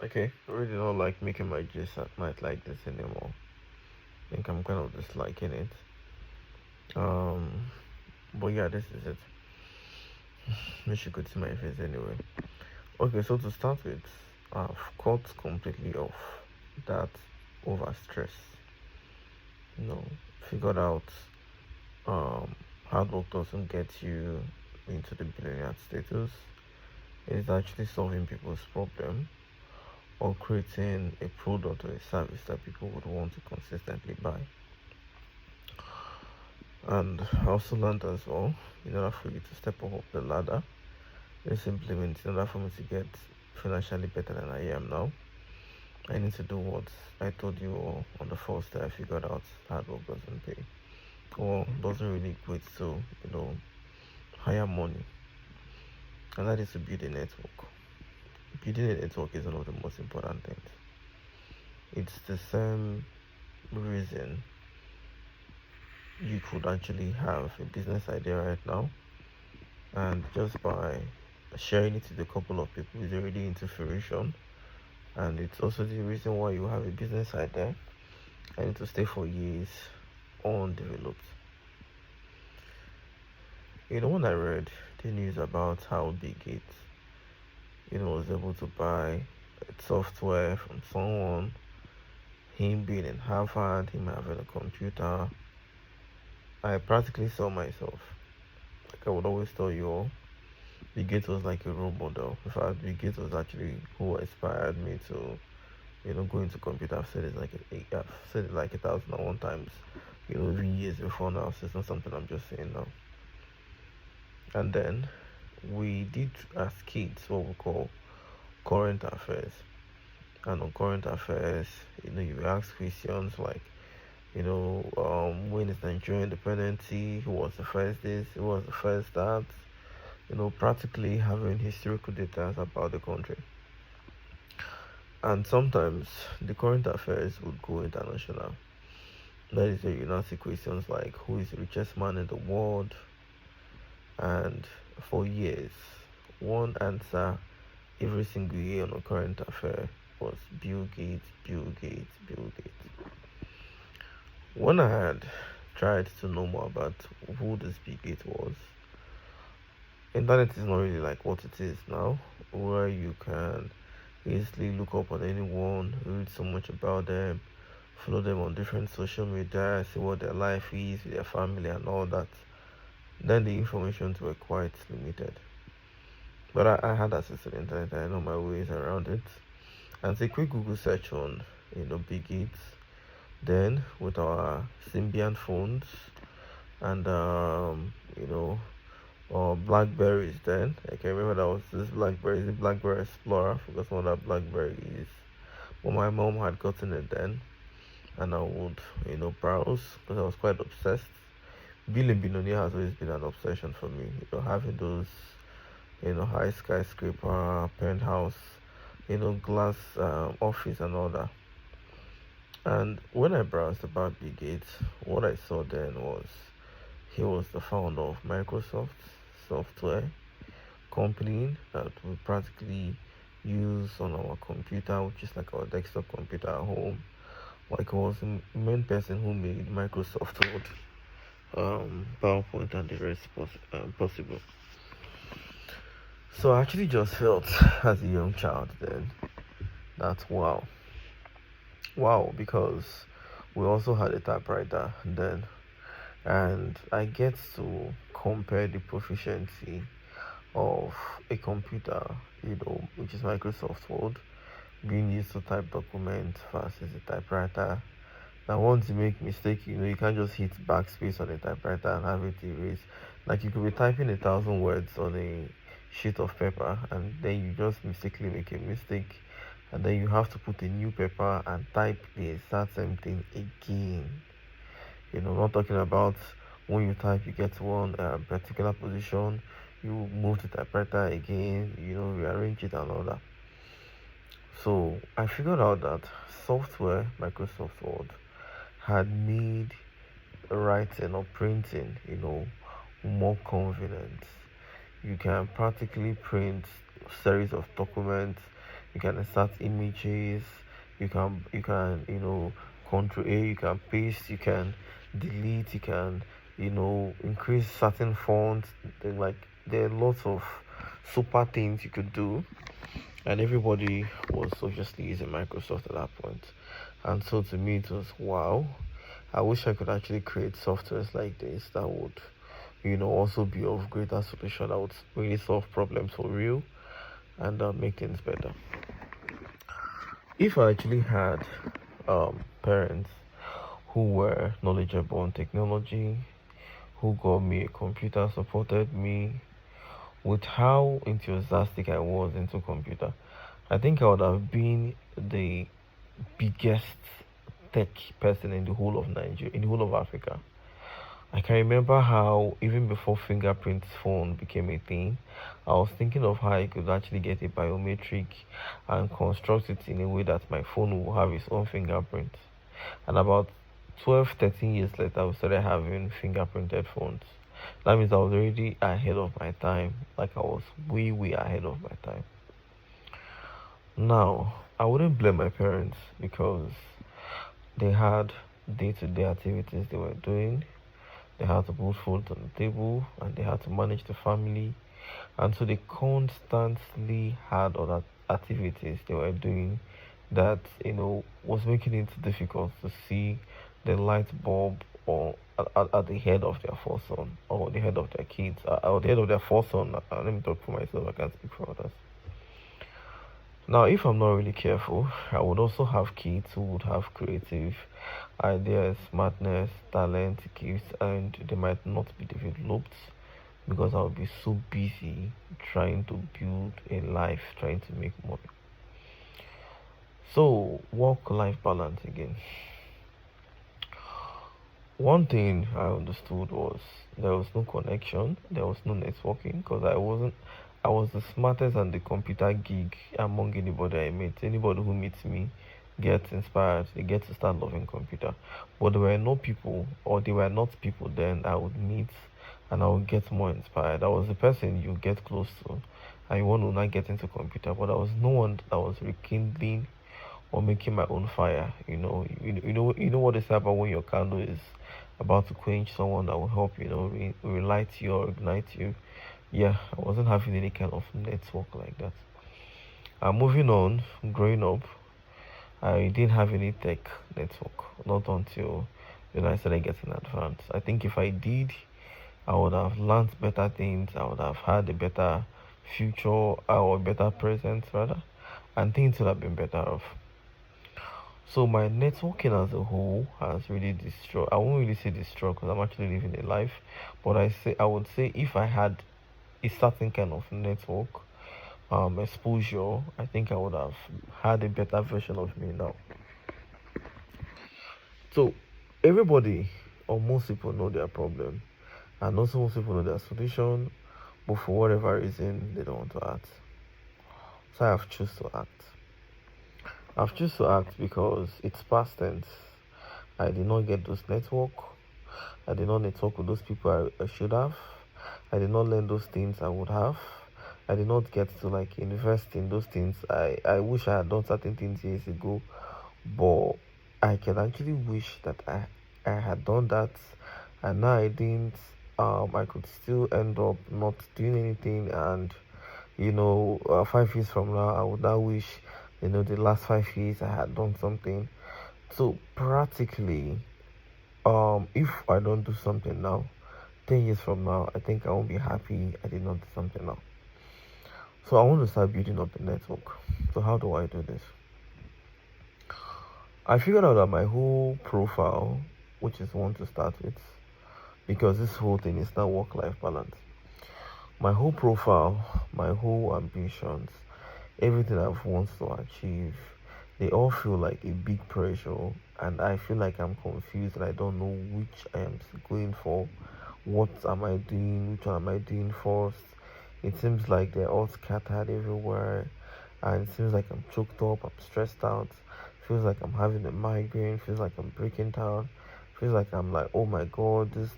Okay, I really don't like making my gist at night like this anymore. I think I'm kind of disliking it. Um, but yeah, this is it. Wish you could see my face anyway. Okay, so to start with, I've cut completely off that over stress. You know, figured out um hard work doesn't get you into the billionaire status. It's actually solving people's problem or creating a product or a service that people would want to consistently buy. And I also learned as well, in order for you to step up the ladder, it simply means in order for me to get financially better than I am now, I need to do what I told you all on the first day I figured out hard work doesn't pay or doesn't really equate to, higher money. And that is to build a network. Building a network is one of the most important things. It's the same reason you could actually have a business idea right now, and just by sharing it with a couple of people is already into fruition. And it's also the reason why you have a business idea and need to stay for years undeveloped. When I read the news about how Bill Gates, was able to buy software from someone, him being in Harvard, him having a computer, I practically saw myself. Like I would always tell you all, Bill Gates was like a role model. In fact, Bill Gates was actually who inspired me to, go into computer. I've said it like 1,001 times. Even years before now. So it's not something I'm just saying now. And then we did as kids what we call current affairs. And on current affairs, you ask questions like, when is Nigeria independency? Who was the first this? Who was the first that? Practically having historical data about the country. And sometimes the current affairs would go international. That is where you now see questions like who is the richest man in the world? And for years, one answer every single year on a current affair was Bill Gates, Bill Gates, Bill Gates. When I had tried to know more about who this Bill Gates was, internet is not really like what it is now, where you can easily look up on anyone, read so much about them, follow them on different social media, see what their life is, their family, and all that. Then the informations were quite limited. But I had access to the internet, I know my ways around it. And it's a quick Google search on, Bill Gates. Then with our Symbian phones and or Blackberries then. I can remember that was this Blackberry, the Blackberry Explorer, I forgot what that Blackberry is. But my mom had gotten it then, and I would, browse because I was quite obsessed. Building Billionaire has always been an obsession for me. Having those, high skyscraper, penthouse, glass office and all that. And when I browsed about Bill Gates, what I saw then was he was the founder of Microsoft software company that we practically use on our computer, which is like our desktop computer at home. Like, I was the main person who made Microsoft Word, PowerPoint, and the rest possible. So I actually just felt as a young child then that wow, because we also had a typewriter then, and I get to compare the proficiency of a computer, which is Microsoft Word, being used to type documents versus a typewriter. Now, once you make mistake, you can't just hit backspace on a typewriter and have it erased. Like you could be typing 1,000 words on a sheet of paper, and then you just mistakenly make a mistake, and then you have to put a new paper and type the exact same thing again. Not talking about when you type, you get to one particular position, you move the typewriter again, rearrange it and all that. So I figured out that software, Microsoft Word, had made writing or printing, more convenient. You can practically print series of documents, You can insert images. You can control A. You can paste. You can delete. You can increase certain fonts. There are lots of super things you could do, and everybody was obviously using Microsoft at that point. And so to me, it was wow. I wish I could actually create softwares like this that would, also be of greater solution that would really solve problems for real and make things better. If I actually had parents who were knowledgeable on technology, who got me a computer, supported me with how enthusiastic I was into computer, I think I would have been the biggest tech person in the whole of Nigeria, in the whole of Africa. I can remember how even before fingerprint phone became a thing, I was thinking of how I could actually get a biometric and construct it in a way that my phone will have its own fingerprint. And about 12, 13 years later, we started having fingerprinted phones. That means I was already ahead of my time. Like I was way, way ahead of my time. Now, I wouldn't blame my parents because they had day-to-day activities they were doing. They had to put food on the table and they had to manage the family. And so they constantly had other activities they were doing that, was making it difficult to see the light bulb or at the head of their first son or the head of their kids or the head of their first son. Let me talk for myself, I can't speak for others. Now, if I'm not really careful, I would also have kids who would have creative ideas, smartness, talent, gifts, and they might not be developed because I'll be so busy trying to build a life, trying to make money. So, work-life balance again. One thing I understood was there was no connection, there was no networking because I was the smartest and the computer geek among anybody I met. Anybody who meets me gets inspired, they get to start loving computer. But there were no people, or they were not people then I would meet and I would get more inspired. I was the person you get close to and you want to not get into computer, but there was no one that was rekindling or making my own fire. You know what they say about when your candle is about to quench someone that will help, relight you or ignite you. Yeah, I wasn't having any kind of network like that. Moving on, growing up, I didn't have any tech network, not until I started getting advanced. I think if I did, I would have learned better things, I would have had a better future or a better present rather, and things would have been better off. So my networking as a whole has really destroyed. I won't really say destroyed because I'm actually living a life, but I would say if I had a certain kind of network exposure, I think I would have had a better version of me now. So everybody or most people know their problem, and also most people know their solution, but for whatever reason they don't want to act. So I have choose to act. I've choose to act because it's past tense. I did not get those network. I did not network with those people I should have. I did not learn those things I would have. I did not get to invest in those things. I wish I had done certain things years ago, but I can actually wish that I had done that and now I didn't. I could still end up not doing anything, and 5 years from now, I would now wish the last 5 years I had done something. So practically, if I don't do something now, 10 years from now, I think I won't be happy I did not do something now. So I want to start building up a network. So how do I do this? I figured out that my whole profile, which is one to start with, because this whole thing is now work-life balance. My whole profile, my whole ambitions, everything I've wanted to achieve, they all feel like a big pressure, and I feel like I'm confused and I don't know which I am going for. What am I doing? Which one am I doing first? It seems like they're all scattered everywhere, and it seems like I'm choked up, I'm stressed out. Feels like I'm having a migraine. Feels like I'm breaking down. Feels like I'm like, oh my god, this,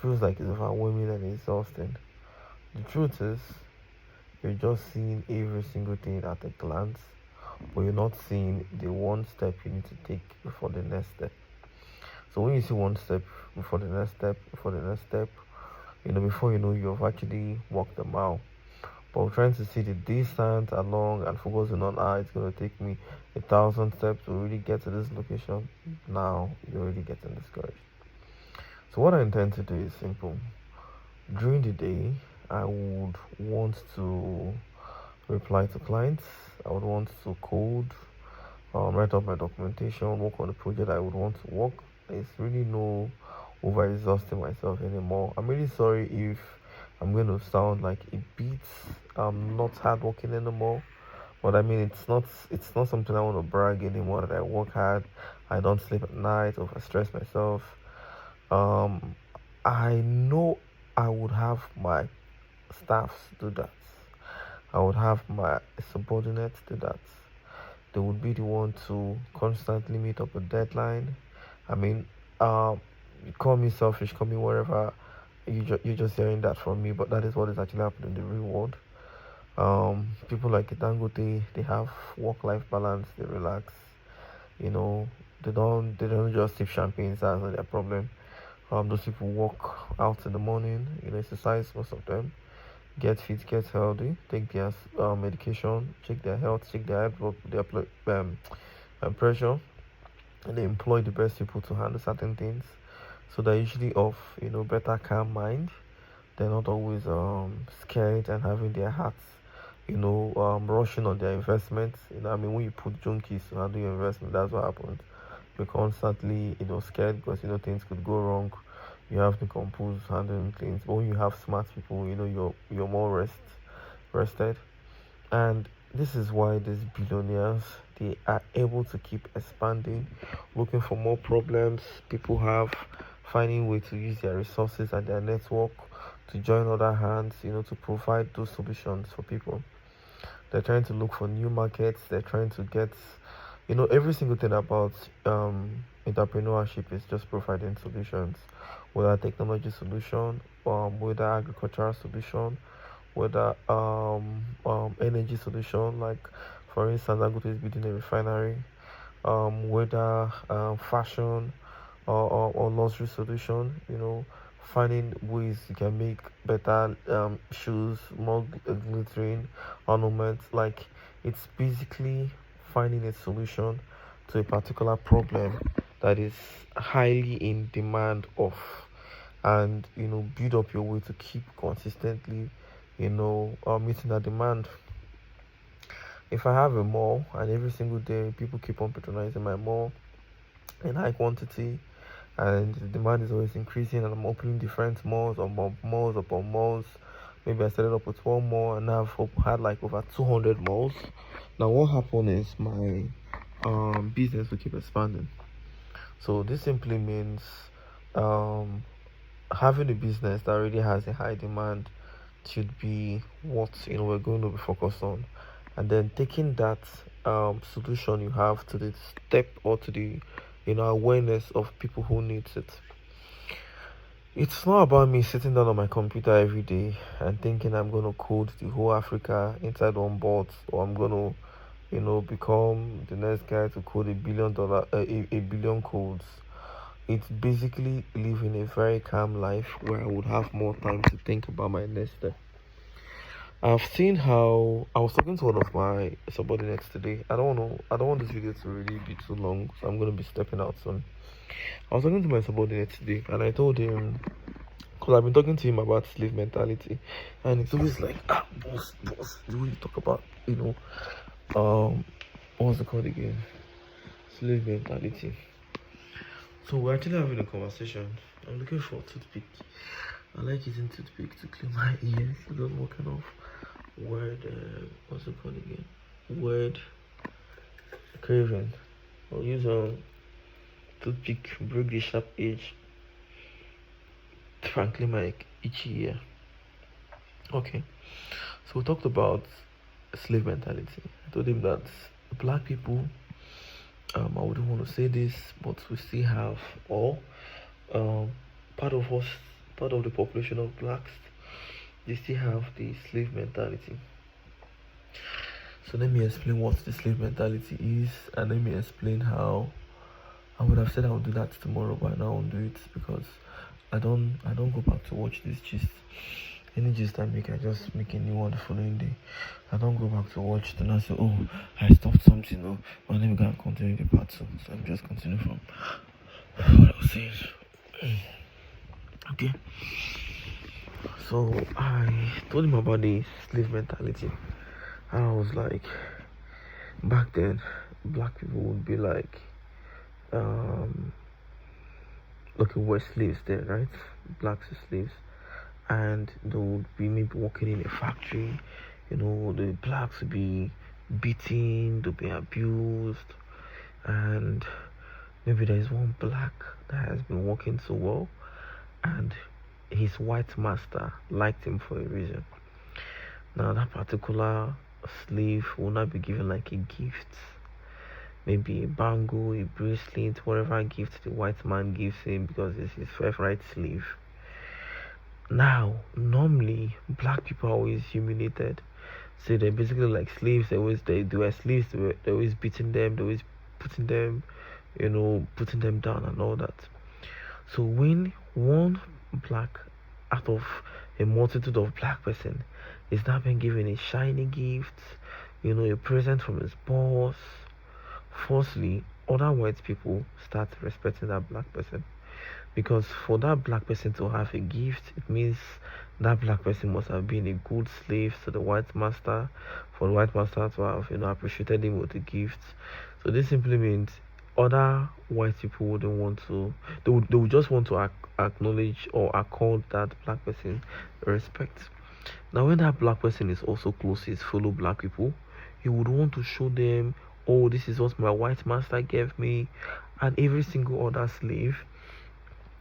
feels like it's overwhelming and exhausting. The truth is, You're just seeing every single thing at a glance, but you're not seeing the one step you need to take before the next step. So when you see one step before the next step, before the next step, before you know, you've actually walked a mile. But we're trying to see the distance along and focusing on it's going to take me 1,000 steps to really get to this location. Now you're already getting discouraged. So what I intend to do is simple. During the day, I would want to reply to clients. I would want to code, write up my documentation, work on the project I would want to work. There's really no over exhausting myself anymore. I'm really sorry if I'm going to sound like a bit not hardworking anymore. But I mean, it's not something I want to brag anymore that I work hard. I don't sleep at night, over stress myself. Um, I know I would have my staffs do that. I would have my subordinates do that. They would be the one to constantly meet up a deadline. I mean, you call me selfish, call me whatever. You're just hearing that from me, but that is what is actually happening in the real world. People like Dangote, they have work-life balance. They relax. You know, they don't just sip champagne. That's not their problem. Those people walk out in the morning. Exercise, most of them. Get fit, get healthy, take their medication, check their health, check their blood, pressure, and they employ the best people to handle certain things. So they're usually of better calm mind. They're not always scared and having their hearts rushing on their investments. I mean, when you put junkies to handle your investment, that's what happens. You're constantly scared because things could go wrong. You have to compose handling things. But when you have smart people, you're more rested. And this is why these billionaires, they are able to keep expanding, looking for more problems people have, finding way to use their resources and their network to join other hands, to provide those solutions for people. They're trying to look for new markets. They're trying to get, every single thing about entrepreneurship is just providing solutions, whether technology solution, whether agricultural solution, whether energy solution, like for instance, Dangote is building a refinery, whether fashion or luxury solution, finding ways you can make better shoes, more glittering ornaments. Like it's basically finding a solution to a particular problem that is highly in demand of, and build up your way to keep consistently meeting that demand. If I have a mall and every single day people keep on patronizing my mall in high quantity, and the demand is always increasing, and I'm opening different malls or malls upon malls. Maybe I started up with one mall and now I've had like over 200 malls. Now what happened is my business will keep expanding. So this simply means um having a business that already has a high demand should be what we're going to be focused on, and then taking that solution you have to the step or to the awareness of people who needs it. It's not about me sitting down on my computer every day and thinking I'm going to code the whole Africa inside one bot, or I'm going to become the next guy to code a billion codes. It's basically living a very calm life where I would have more time to think about my next step. I've seen how I was talking to one of my subordinates today. I don't want this video to really be too long, so I'm gonna be stepping out soon. I was talking to my subordinate today, and I told him, because I've been talking to him about slave mentality, and it's always like, boss, the way you talk about, what's it called again? Slave mentality. So we're actually having a conversation. I'm looking for a toothpick. I like using toothpick to clean my ears. It doesn't work enough. Word, what's it called again? Word craving. I'll use a toothpick, break the sharp edge to clean my itchy ear. Okay, so we talked about slave mentality. I told him that black people, I wouldn't want to say this, but we still have, or um, part of us, part of the population of blacks, they still have the slave mentality. So let me explain what the slave mentality is, and let me explain how I would have said I would do that tomorrow, but now I won't do it because I don't go back to watch this gist. Any gist I make, I just make a new one the following day. I don't go back to watch it and I say, oh, I stopped something, oh, well, let me go and continue the part two. So I'm just continuing from what I was saying. Okay. So I told him about the slave mentality. And I was like, back then, black people would be like, um, okay, we're slaves then, right? Blacks are slaves. And they would be maybe working in a factory, the blacks would be beaten, they'll be abused, and maybe there's one black that has been working so well, and his white master liked him for a reason. Now, that particular slave will not be given like a gift, maybe a bangle, a bracelet, whatever gift the white man gives him because it's his favorite slave. Now, normally, black people are always humiliated. So they're basically like slaves. They were slaves. They're always beating them. They're always putting them, putting them down and all that. So when one black out of a multitude of black person is now being given a shiny gift, a present from his boss, firstly, other white people start respecting that black person. Because for that black person to have a gift, it means that black person must have been a good slave to the white master, for the white master to have, appreciated him with a gift. So this simply means other white people wouldn't want to, they would just want to acknowledge or accord that black person respect. Now, when that black person is also close to his fellow black people, he would want to show them, oh, this is what my white master gave me, and every single other slave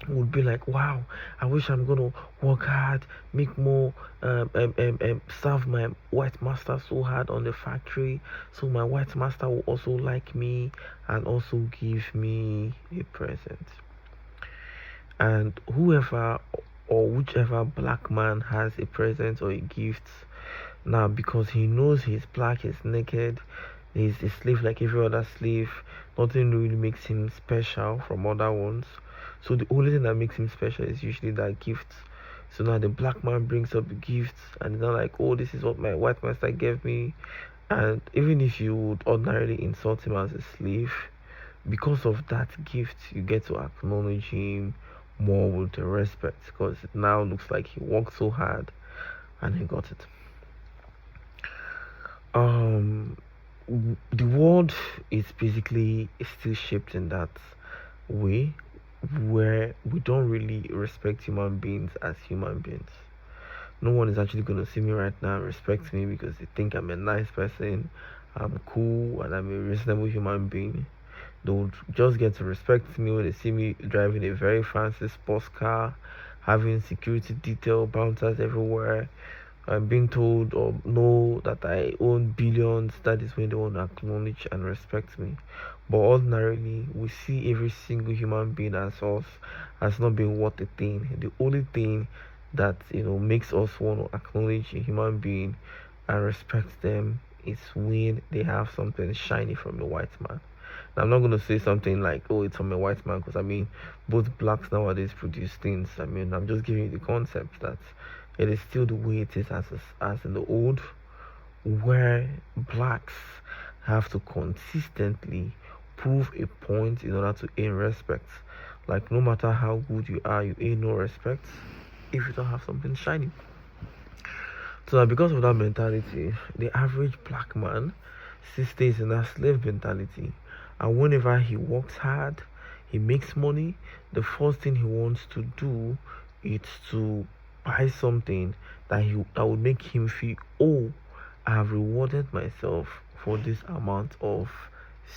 would be like, wow, I wish I'm gonna work hard, make more, serve my white master so hard on the factory, so my white master will also like me and also give me a present. And whoever or whichever black man has a present or a gift, now because he knows he's black, he's naked, he's a slave like every other slave, nothing really makes him special from other ones. So the only thing that makes him special is usually that gift. So now the black man brings up the gifts and it's not like, oh, this is what my white master gave me. And even if you would ordinarily insult him as a slave, because of that gift, you get to acknowledge him more with the respect because it now looks like he worked so hard and he got it. The world is basically still shaped in that way where we don't really respect human beings as human beings. No one is actually going to see me right now and respect me because they think I'm a nice person, I'm cool, and I'm a reasonable human being. They would just get to respect me when they see me driving a very fancy sports car, having security detail bouncers everywhere. I'm being told or know that I own billions. That is when they want to acknowledge and respect me. But ordinarily, we see every single human being as us as not being worth a thing. The only thing that makes us want to acknowledge a human being and respect them is when they have something shiny from the white man. Now, I'm not going to say something like, oh, it's from a white man, because I mean, both blacks nowadays produce things. I mean, I'm just giving you the concept that it is still the way it is as in the old, where blacks have to consistently prove a point in order to earn respect. Like, no matter how good you are, you ain't no respect if you don't have something shiny. So because of that mentality, the average black man still stays in that slave mentality. And whenever he works hard, he makes money, the first thing he wants to do is to buy something that would make him feel, oh, I have rewarded myself for this amount of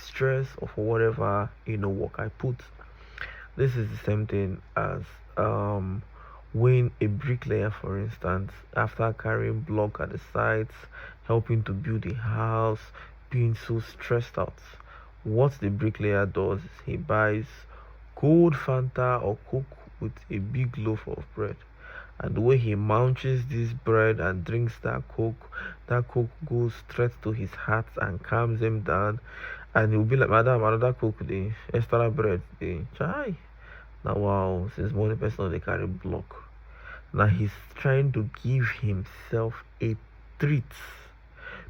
stress or for whatever work I put. This is the same thing as when a bricklayer, for instance, after carrying block at the sites, helping to build a house, being so stressed out, what the bricklayer does is he buys cold Fanta or Coke with a big loaf of bread, and the way he munches this bread and drinks that coke goes straight to his heart and calms him down. And he'll be like, Madam, another coke, the extra bread, the chai. Now, wow, since morning person they carry block. Now he's trying to give himself a treat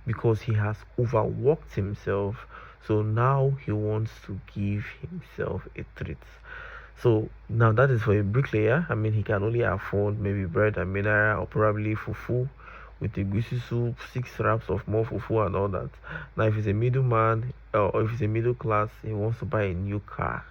because he has overworked himself. So now he wants to give himself a treat. So now that is for a bricklayer. I mean, he can only afford maybe bread and mineral or probably fufu with a goosey soup, 6 wraps of more fufu and all that. Now, if he's a middleman or if he's a middle class, he wants to buy a new car.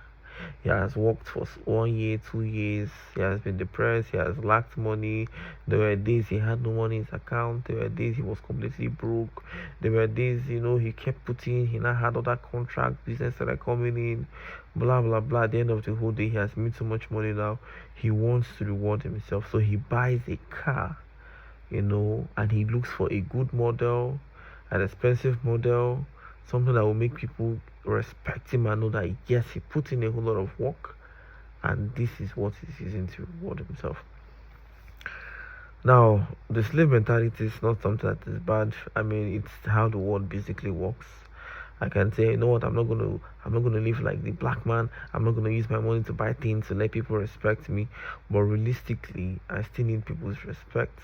He has worked for 1 year, 2 years. He has been depressed. He has lacked money. There were days he had no money in his account. There were days he was completely broke. There were days, he kept putting, he now had other contract business that are coming in, blah, blah, blah. At the end of the whole day, he has made so much money now. He wants to reward himself. So he buys a car, and he looks for a good model, an expensive model, something that will make people respect him and know that yes, he put in a whole lot of work, and this is what he's using to reward himself. Now, the slave mentality is not something that is bad. I mean, it's how the world basically works. I can say, you know what, I'm not gonna live like the black man. I'm not gonna use my money to buy things to let people respect me. But realistically, I still need people's respect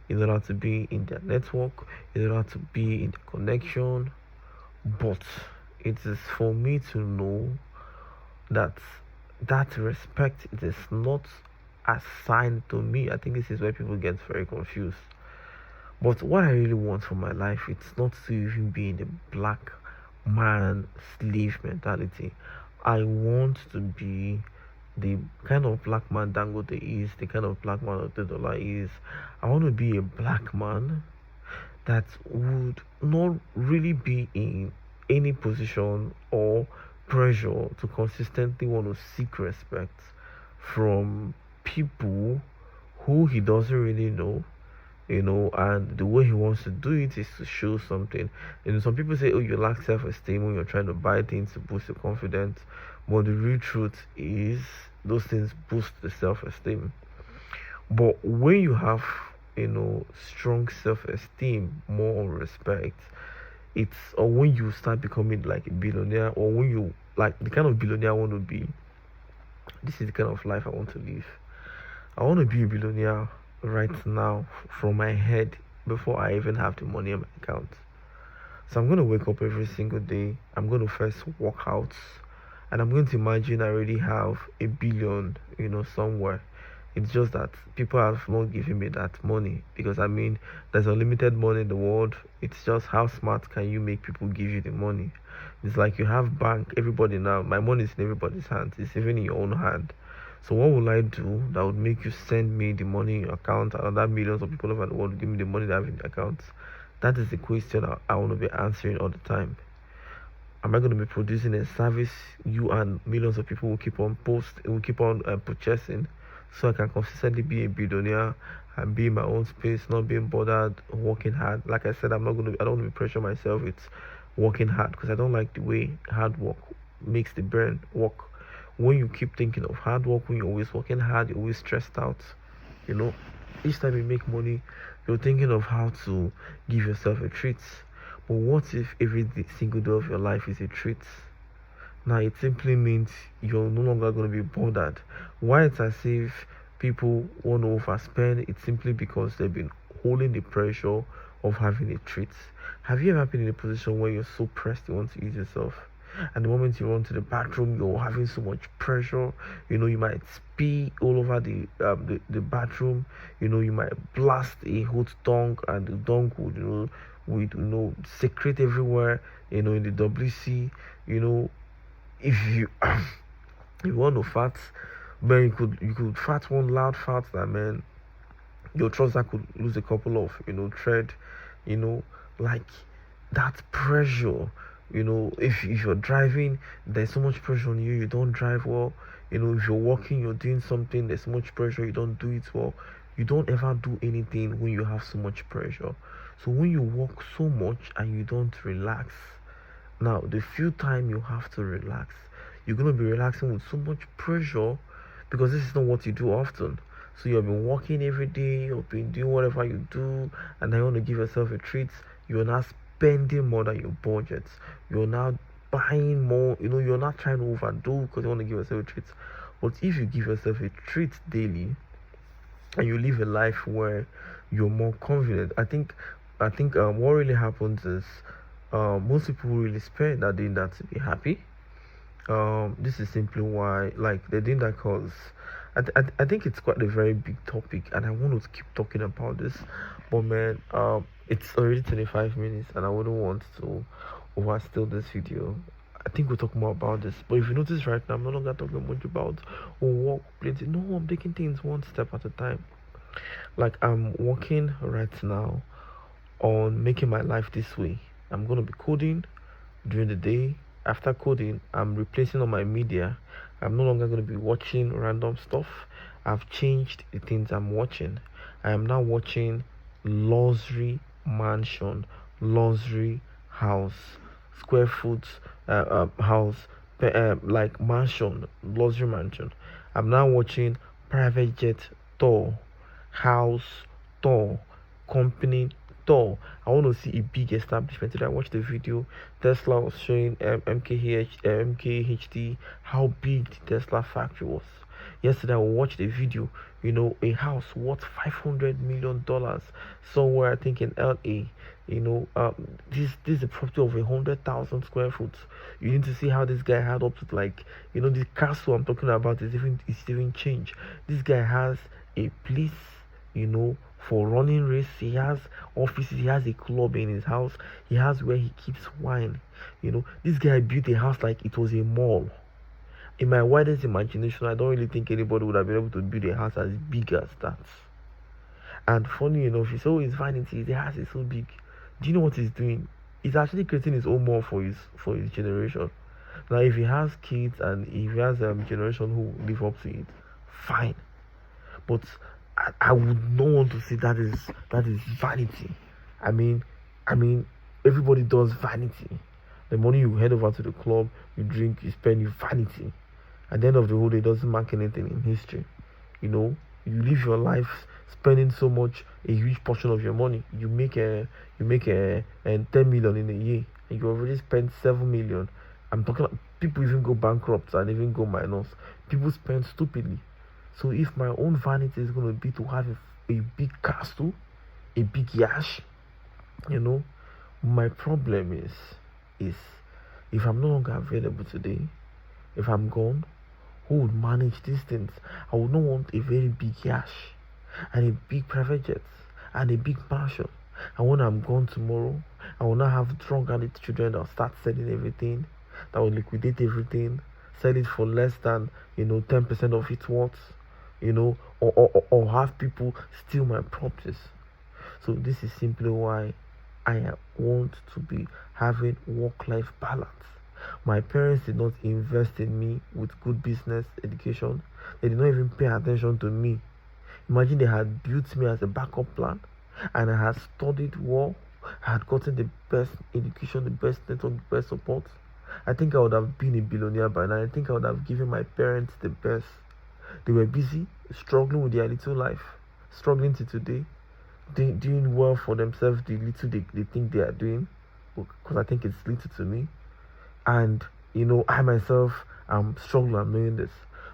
in order to be in their network, in order to be in the connection. But it is for me to know that that respect is not assigned to me. I think this is where people get very confused. But what I really want for my life, it's not to even be in the black man slave mentality. I want to be the kind of black man Dangote is, the kind of black man Dollar is. I want to be a black man that would not really be in any position or pressure to consistently want to seek respect from people who he doesn't really know, and the way he wants to do it is to show something. Some people say, oh, you lack self-esteem when you're trying to buy things to boost your confidence, but the real truth is those things boost the self-esteem. But when you have, strong self-esteem, more respect, or when you start becoming like a billionaire, or when you like the kind of billionaire I want to be, this is the kind of life I want to live. I want to be a billionaire right now from my head before I even have the money in my account. So I'm going to wake up every single day. I'm going to first work out, and I'm going to imagine I already have a billion, somewhere. It's just that people have not given me that money because I mean, there's unlimited money in the world. It's just how smart can you make people give you the money? It's like you have bank, everybody now. My money is in everybody's hands. It's even in your own hand. So what will I do that would make you send me the money in your account and other millions of people over the world give me the money they have in their accounts? That is the question I want to be answering all the time. Am I going to be producing a service you and millions of people will keep on purchasing, so I can consistently be a billionaire and be in my own space, not being bothered, working hard? Like I said, I don't want to be pressure myself. It's working hard because I don't like the way hard work makes the brain work. When you keep thinking of hard work, when you're always working hard, you're always stressed out. Each time you make money, you're thinking of how to give yourself a treat. But what if every single day of your life is a treat? Now it simply means you're no longer going to be bothered. Why it's as if people want to overspend? It's simply because they've been holding the pressure of having a treat. Have you ever been in a position where you're so pressed you want to eat yourself? And the moment you run to the bathroom, you're having so much pressure. You might spee all over the bathroom. You might blast a hot dunk, and the dunk would secrete everywhere. In the WC. If you if you want to fart, man, you could fart one loud fart that, man, your trouser could lose a couple of thread. Like that pressure. If you're driving, there's so much pressure on you. You don't drive well. If you're working, you're doing something, there's so much pressure. You don't do it well. You don't ever do anything when you have so much pressure. So when you work so much and you don't relax, now the few time you have to relax, you're gonna be relaxing with so much pressure because this is not what you do often. So you've been working every day, you've been doing whatever you do, and now you want to give yourself a treat. You're not spending more than your budget. You're not buying more. You're not trying to overdo because you want to give yourself a treat. But if you give yourself a treat daily, and you live a life where you're more confident, I think what really happens is most people really spend are doing that to be happy. This is simply why, like, they're doing that because I think it's quite a very big topic, and I want to keep talking about this. But man, it's already 25 minutes, and I wouldn't want to overstill this video. I think we'll talk more about this. But if you notice right now, I'm no longer talking much about work, plenty. No, I'm taking things one step at a time. Like, I'm working right now on making my life this way. I'm gonna be coding during the day. After coding, I'm replacing all my media. I'm no longer going to be watching random stuff. I've changed the things I'm watching. I am now watching luxury mansion, luxury house, square foot house, like mansion, luxury mansion. I'm now watching private jet tour, house tour, company tour. I want to see a big establishment. Today I watched the video. Tesla was showing MKHD how big the Tesla factory was. Yesterday I watched the video. A house worth $500 million somewhere, I think in LA. This is a property of 100,000 square foot. You need to see how this guy had up to, like, the castle I'm talking about is even changed. This guy has a place, for running race. He has offices, he has a club in his house, he has where he keeps wine. This guy built a house like it was a mall. In my widest imagination, I don't really think anybody would have been able to build a house as big as that. And funny enough, it's always vanity. The house is so big. Do you know what he's doing? He's actually creating his own mall for his generation. Now, if he has kids and if he has a generation who live up to it, fine. But I would not want to say that is vanity. I mean, everybody does vanity. The money you head over to the club, you drink, you spend, you vanity. At the end of the whole day, it doesn't mark anything in history. You live your life spending so much, a huge portion of your money. You make a 10 million in a year, and you already spent 7 million. I'm talking about people even go bankrupt and even go minus. People spend stupidly. So if my own vanity is going to be to have a big castle, a big yash, my problem is if I'm no longer available today, if I'm gone, who would manage these things? I would not want a very big yash and a big private jet and a big mansion. And when I'm gone tomorrow, I will not have drunk-handed children that will start selling everything, that will liquidate everything, sell it for less than 10% of its worth, or have people steal my properties. So this is simply why I want to be having work-life balance. My parents did not invest in me with good business education. They did not even pay attention to me. Imagine they had built me as a backup plan, and I had studied well. I had gotten the best education, the best network, the best support. I think I would have been a billionaire by now. I think I would have given my parents the best. They were busy, struggling with their little life, struggling to today, doing well for themselves, the little they think they are doing, because I think it's little to me. And, I myself am struggling, I'm doing this.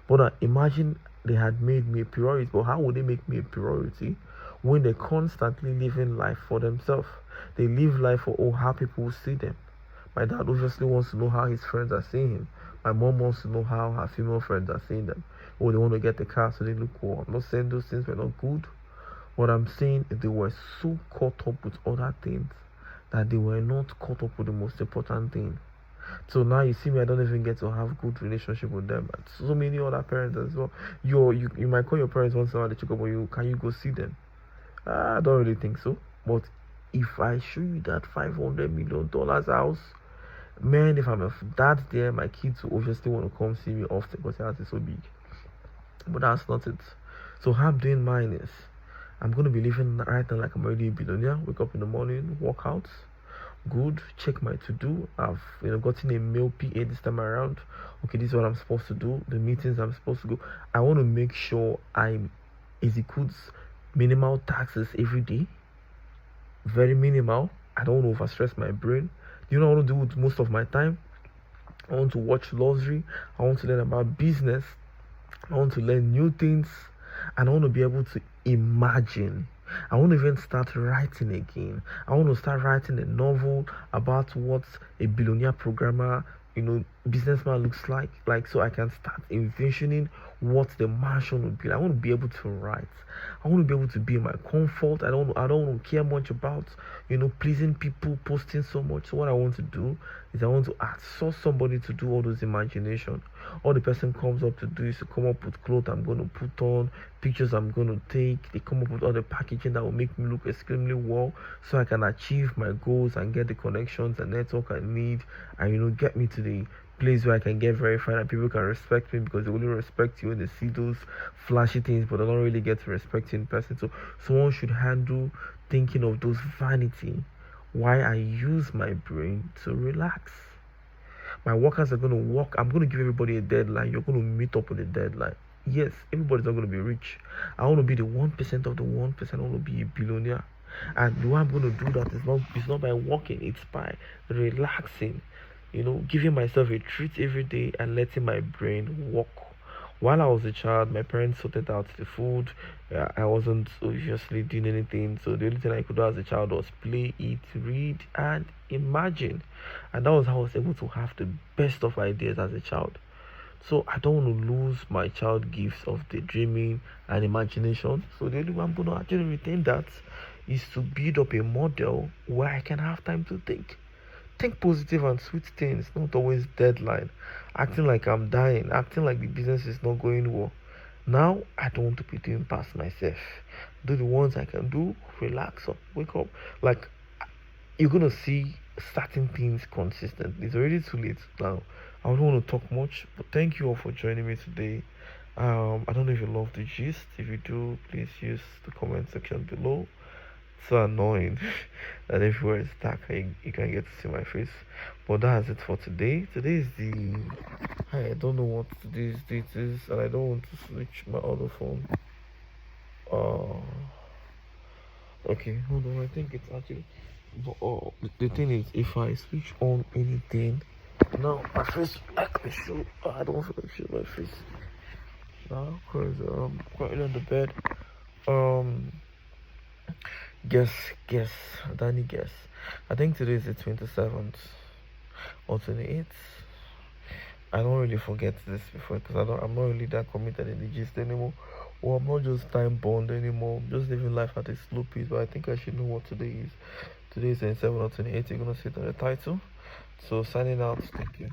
But imagine they had made me a priority. But how would they make me a priority when they're constantly living life for themselves? They live life for how people will see them. My dad obviously wants to know how his friends are seeing him. My mom wants to know how her female friends are seeing them. They want to get the car so they look cool. I'm not saying those things were not good. What I'm saying is they were so caught up with other things that they were not caught up with the most important thing. So now you see me, I don't even get to have good relationship with them. And so many other parents as well. You might call your parents once in a while to check up on you. Can you go see them? I don't really think so. But if I show you that $500 million house, man, if I'm a dad there, my kids will obviously want to come see me often because the house is so big. But that's not it. So how I'm doing mine is I'm going to be living right now like I'm already a billionaire. Wake up in the morning, work out, good, check my to-do. I've gotten a mail PA this time around. Okay, this is what I'm supposed to do, the meetings I'm supposed to go. I want to make sure I'm It includes minimal taxes every day, very minimal. I don't want to overstress my brain. Do you know what I want to do with most of my time? I want to watch luxury. I want to learn about business. I want to learn new things. And I want to be able to imagine. I want to even start writing again. I want to start writing a novel about what a billionaire programmer, businessman looks like, so I can start envisioning what the mansion would be. I want to be able to write. I want to be able to be in my comfort. I don't want to care much about pleasing people, posting so much. So what I want to do is I want to outsource somebody to do all those imagination. All the person comes up to do is to come up with clothes I'm going to put on, pictures I'm going to take. They come up with all the packaging that will make me look extremely well, so I can achieve my goals and get the connections and network I need, and get me to the place where I can get verified and people can respect me, because they only respect you when they see those flashy things, but they don't really get to respect you in person. So someone should handle thinking of those vanity while I use my brain to relax. My workers are going to work. I'm going to give everybody a deadline. You're going to meet up with a deadline. Yes, everybody's not going to be rich. I want to be the 1% of the 1%. I want to be a billionaire. And the way I'm going to do that it's not by working, it's by relaxing. Giving myself a treat every day and letting my brain work. While I was a child, my parents sorted out the food. I wasn't obviously doing anything, so the only thing I could do as a child was play, eat, read, and imagine. And that was how I was able to have the best of ideas as a child. So I don't want to lose my child gifts of daydreaming and imagination. So the only way I'm going to actually retain that is to build up a model where I can have time to think. Think positive and sweet things, not always deadline. Acting like I'm dying, acting like the business is not going well. Now I don't want to be doing past myself. Do the ones I can do, relax up, wake up. Like, you're gonna see certain things consistently. It's already too late now. I don't want to talk much, but thank you all for joining me today. I don't know if you love the gist. If you do, please use the comment section below. It's so annoying that everywhere is dark and you can get to see my face. But that's it for today. Today is I don't know what today's date is, and I don't want to switch my other phone. Uh, okay, hold on. I think it's actually. But the thing is, if I switch on anything, now my face like me show. I don't feel like show my face now because currently on the bed. Um, guess, Danny, guess. I think today is the 27th or 28th. I don't really forget this before because I'm not really that committed in the gist anymore. Or I'm not just time bound anymore. I'm just living life at a slow pace. But I think I should know what today is. Today is 27 or 28. You're gonna see it on the title. So signing out. Thank you.